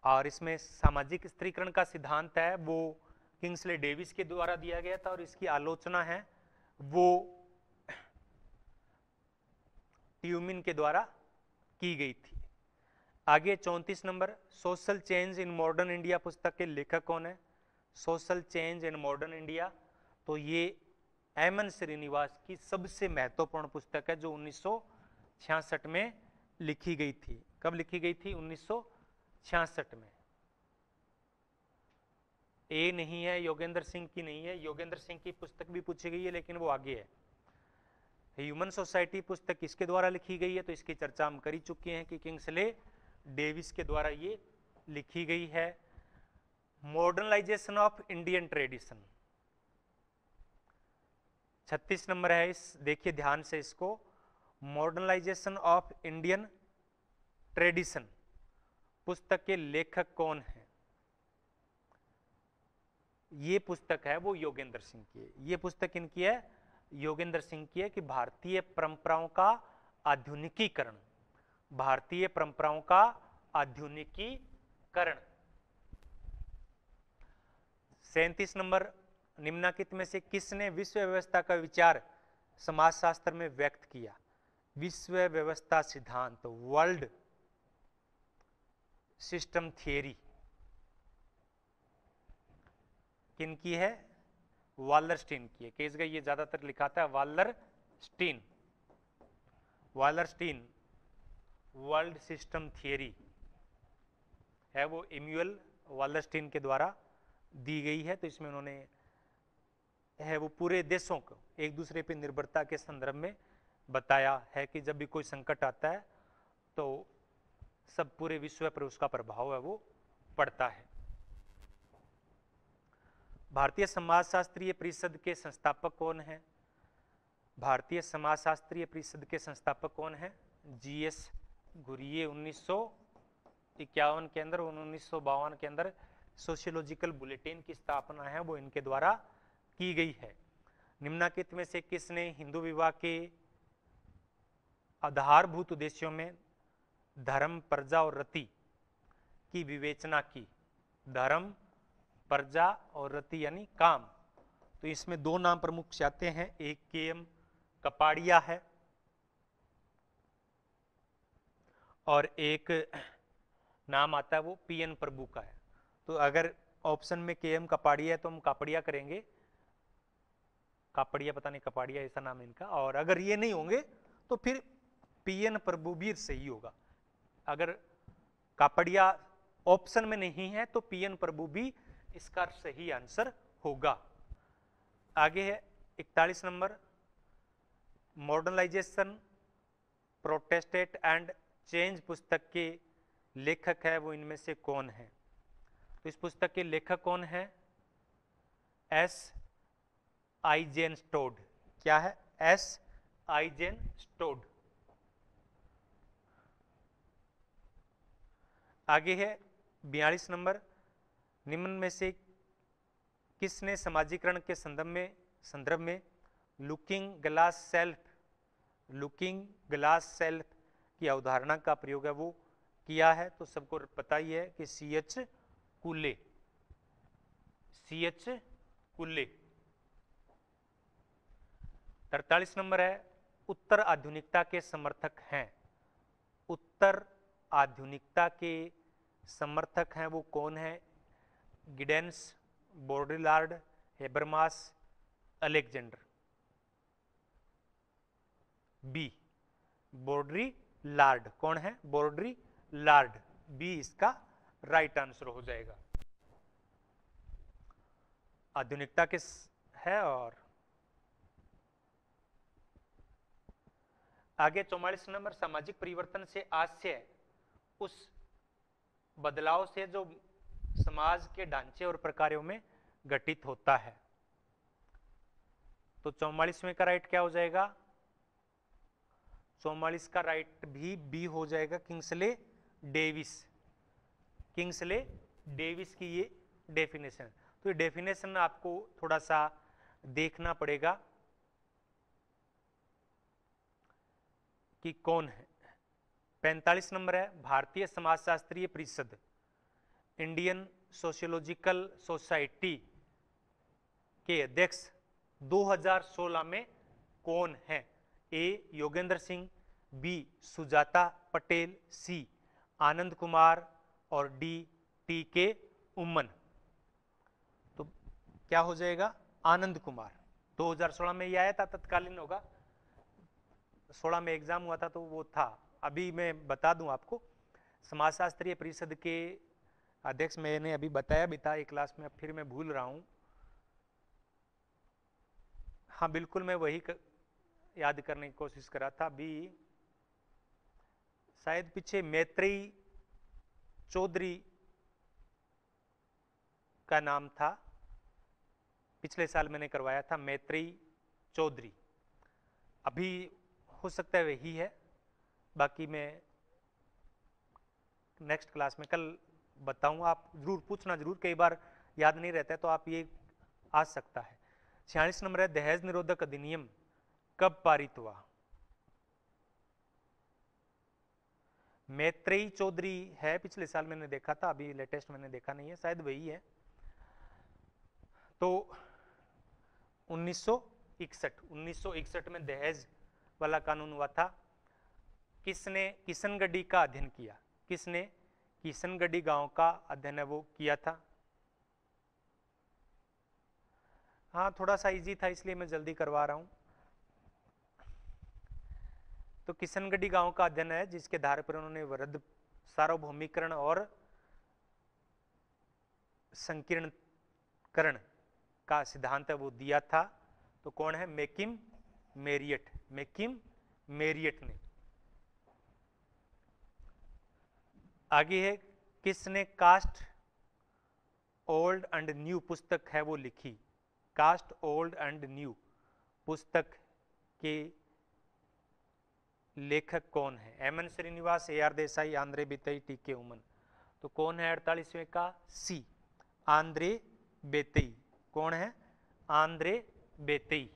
और इसमें सामाजिक स्त्रीकरण का सिद्धांत है वो किंग्सले डेविस के द्वारा दिया गया था, और इसकी आलोचना है वो ट्यूमिन के द्वारा की गई थी। आगे 34 number, social change in modern India पुस्तक के लेखक कौन है? Social change in modern India, तो ये एमएन श्रीनिवास की सबसे महत्वपूर्ण पुस्तक है जो 1966 में लिखी गई थी। कब लिखी गई थी? 1966 में। ए नहीं है, योगेंद्र सिंह की नहीं है। योगेंद्र सिंह की पुस्तक भी पूछी गई है लेकिन वो आगे है। ह्यूमन सोसाइटी पुस्तक किसके द्वारा लिखी गई है? तो इसकी चर्चा हम कर ही चुके हैं कि किंग्सले डेविस के द्वारा ये लिखी गई है। Modernisation of Indian tradition 36 number है। इस देखिए ध्यान से इसको, मॉडर्नाइजेशन ऑफ इंडियन ट्रेडिशन पुस्तक के लेखक कौन है? ये पुस्तक है वो योगेंद्र सिंह की है। ये पुस्तक इनकी है, योगेंद्र सिंह की है, कि भारतीय परंपराओं का आधुनिकीकरण, भारतीय परंपराओं का आधुनिकीकरण। 37 नंबर, निम्नलिखित में से किसने विश्व व्यवस्था का विचार समाजशास्त्र में व्यक्त किया? विश्व व्यवस्था सिद्धांत, वर्ल्ड सिस्टम थियरी किनकी है? वालरस्टीन की है। केस ये ज्यादातर लिखाता है वालरस्टीन। वालरस्टीन वर्ल्ड सिस्टम थियरी है वो इमैनुअल वालरस्टीन के द्वारा दी गई है। तो इसमें उन्होंने है वो पूरे देशों को एक दूसरे पे निर्भरता के संदर्भ में बताया है कि जब भी कोई संकट आता है तो सब पूरे विश्व पर उसका प्रभाव है वो पड़ता है। भारतीय समाजशास्त्रीय परिषद के संस्थापक कौन है? भारतीय समाजशास्त्रीय परिषद के संस्थापक कौन है? जीएस घुरिये। 1951 के अंदर, 1952 के अंदर सोशियोलॉजिकल बुलेटिन की स्थापना है वो इनके द्वारा की गई है। निम्नलिखित में से किसने हिंदू विवाह के आधारभूत उद्देश्यों में धर्म, प्रजा और रति की विवेचना की? धर्म, प्रजा और रति यानी काम। तो इसमें दो नाम प्रमुख से आते हैं, एक के.एम. कपाड़िया है और एक नाम आता है वो पी.एन. प्रभु का है। तो अगर ऑप्शन में के.एम. कपाड़िया है तो हम कापड़िया करेंगे, कापड़िया पता नहीं कपाड़िया ऐसा नाम इनका। और अगर ये नहीं होंगे तो फिर पी.एन. प्रभु भी सही होगा। अगर कापड़िया ऑप्शन में नहीं है तो पी.एन. प्रभु भी इसका सही आंसर होगा। आगे है 41 number, modernisation protestant and change पुस्तक के लेखक है वो इनमें से कौन है? तो इस पुस्तक के लेखक कौन है? S eigen stood. क्या है? S eigen stood. आगे है 42 नंबर, निम्न में से किसने समाजीकरण के संदर्भ में लुकिंग ग्लास सेल्फ की अवधारणा का प्रयोग है वो किया है? तो सबको पता ही है कि C.H. कुले। C.H. कुले। 43 नंबर है, उत्तर आधुनिकता के समर्थक हैं। उत्तर आधुनिकता के समर्थक हैं वो कौन है? Giddens, Baudrillard, Habermas, Alexander. B Baudrillard. कौन है? बोड्रिलार्ड। बी इसका राइट आंसर हो जाएगा। आधुनिकता किस है। और आगे 44 नंबर, सामाजिक परिवर्तन से आशय उस बदलाव से जो समाज के ढांचे और प्रकारों में घटित होता है। तो 44वें का राइट क्या हो जाएगा? 44 का राइट भी बी हो जाएगा, किंग्सले डेविस। किंग्सले डेविस की ये डेफिनेशन। तो ये डेफिनेशन आपको थोड़ा सा देखना पड़ेगा कि कौन है। 45 नंबर है, भारतीय समाजशास्त्रीय परिषद इंडियन सोशियोलॉजिकल सोसाइटी के अध्यक्ष 2016 में कौन है? ए योगेंद्र सिंह, बी सुजाता पटेल, सी आनंद कुमार और डी टी.के. उम्मन। तो क्या हो जाएगा? आनंद कुमार। 2016 में ये आया था, तत्कालीन होगा, 16 में एग्जाम हुआ था तो वो था। अभी मैं बता दूं आपको, समाजशास्त्रीय परिषद के अध्यक्ष मैंने अभी बताया भी था एक क्लास में, अब फिर मैं भूल रहा हूं। हाँ बिल्कुल, मैं वही याद करने की कोशिश कर रहा था अभी, शायद पीछे मैत्रेयी चौधरी का नाम था, पिछले साल मैंने करवाया था, मैत्रेयी चौधरी। अभी हो सकता है वही है, बाकी मैं नेक्स्ट क्लास में कल बताऊंगा। आप जरूर पूछना, जरूर, कई बार याद नहीं रहता है तो आप ये आ सकता है। 46 नंबर है, दहेज निरोधक अधिनियम कब पारित हुआ? मैत्रेयी चौधरी है, पिछले साल मैंने देखा था, अभी लेटेस्ट मैंने देखा नहीं है, शायद वही है। तो 1961 में दहेज वाला कानून हुआ था। किसने किशनगढ़ी का अध्ययन किया? किसने किशनगढ़ी गांव का अध्ययन है वो किया था? हाँ थोड़ा सा इजी था इसलिए मैं जल्दी करवा रहा हूं। तो किशनगढ़ी गांव का अध्ययन है जिसके आधार पर उन्होंने वृद्ध सार्वभौमिकरण और संकीर्णकरण का सिद्धांत है वो दिया था। तो कौन है? मैकिम मेरियट, मैकिम मेरियट ने। आगे है, किसने कास्ट ओल्ड एंड न्यू पुस्तक है वो लिखी? कास्ट ओल्ड एंड न्यू पुस्तक के लेखक कौन है? M N Srinivas, A R Desai, Andre Beteille, T K Oommen. तो कौन है 48वें का? C, Andre Beteille. कौन है? आंद्रे बेतई।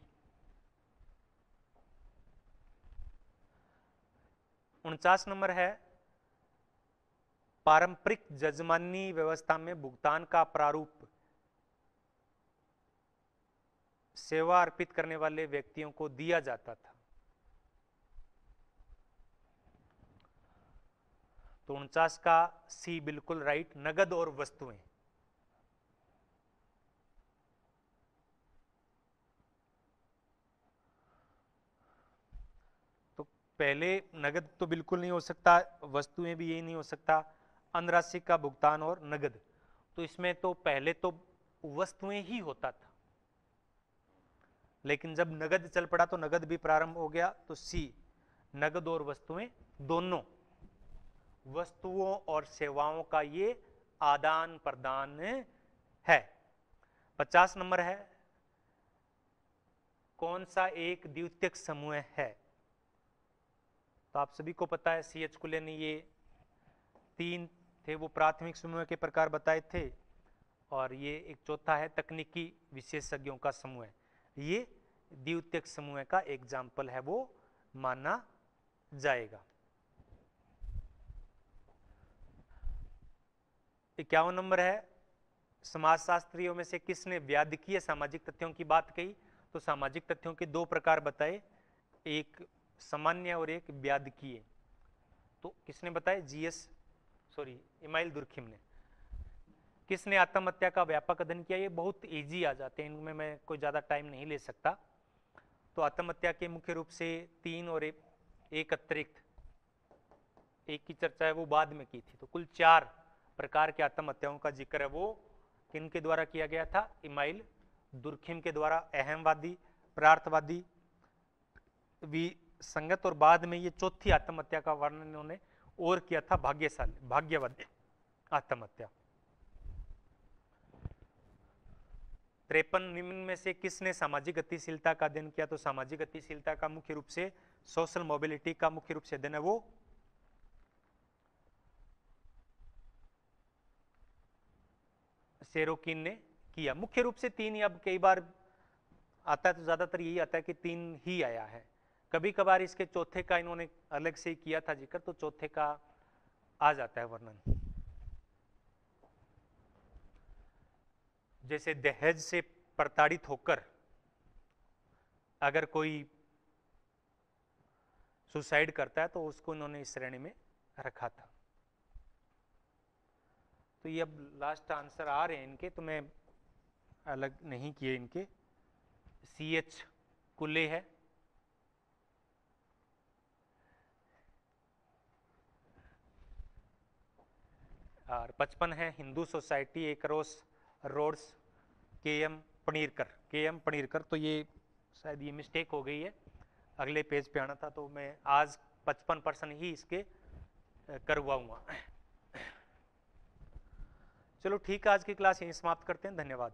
49 नंबर है, पारंपरिक जजमानी व्यवस्था में भुगतान का प्रारूप सेवा अर्पित करने वाले व्यक्तियों को दिया जाता था। तो 49 का सी बिल्कुल राइट, नगद और वस्तुएं। तो पहले नगद तो बिल्कुल नहीं हो सकता, वस्तुएं भी यही नहीं हो सकता, अनुराशि का भुगतान और नगद। तो इसमें तो पहले तो वस्तुएं ही होता था, लेकिन जब नगद चल पड़ा तो नगद भी प्रारंभ हो गया। तो सी, नगद और वस्तुएं दोनों, वस्तुओं और सेवाओं का ये आदान प्रदान है। 50 नंबर है, कौन सा एक द्वितीयक समूह है? तो आप सभी को पता है, सी एच कुले ने ये 3 थे वो प्राथमिक समूह के प्रकार बताए थे, और ये एक चौथा है तकनीकी विशेषज्ञों का समूह। ये द्वितीयक समूह का एग्जाम्पल है वो माना जाएगा। 51 नंबर है, समाजशास्त्रियों में से किसने व्याधिकीय सामाजिक तथ्यों की बात कही? तो सामाजिक तथ्यों के 2 प्रकार बताए, एक सामान्य और एक व्याधिकीय। तो किसने बताए? इमाइल दुर्खिम ने। किसने आत्महत्या का व्यापक अध्ययन किया? ये बहुत इजी आ जाते हैं, इनमें मैं कोई ज्यादा टाइम नहीं ले सकता। तो आत्महत्या के मुख्य रूप से 3 और एक अतिरिक्त एक की चर्चा है वो बाद में की थी। तो कुल 4 प्रकार के आत्महत्याओं का जिक्र है वो किनके द्वारा किया गया था? इमाइल दुर्खिम के द्वारा। अहमवादी, प्रार्थवादी, विसंगत, और बाद में ये चौथी आत्महत्या का वर्णन इन्होंने और किया था, भाग्यवादी आत्महत्या। 53 निम्न में से किसने सामाजिक गतिशीलता का अध्ययन किया? तो सामाजिक गतिशीलता का मुख्य रूप से, सोशल मोबिलिटी का मुख्य रूप से अध्ययन है वो सेरोकिन ने किया। मुख्य रूप से 3 ही, अब कई बार आता है तो ज्यादातर यही आता है कि 3 ही आया है, कभी कभार इसके चौथे का इन्होंने अलग से ही किया था जिक्र, तो चौथे का आ जाता है वर्णन। जैसे दहेज से प्रताड़ित होकर अगर कोई सुसाइड करता है तो उसको इन्होंने इस श्रेणी में रखा था। तो ये अब लास्ट आंसर आ रहे हैं इनके, तो मैं अलग नहीं किए इनके। CH कुल्ले है, और 55 है हिंदू सोसाइटी एकरोस रोड्स, KM पनीरकर। तो ये शायद ये मिस्टेक हो गई है, अगले पेज पे आना था, तो मैं आज 55% ही इसके करवाऊंगा। चलो ठीक है, आज की क्लास यहीं समाप्त करते हैं, धन्यवाद।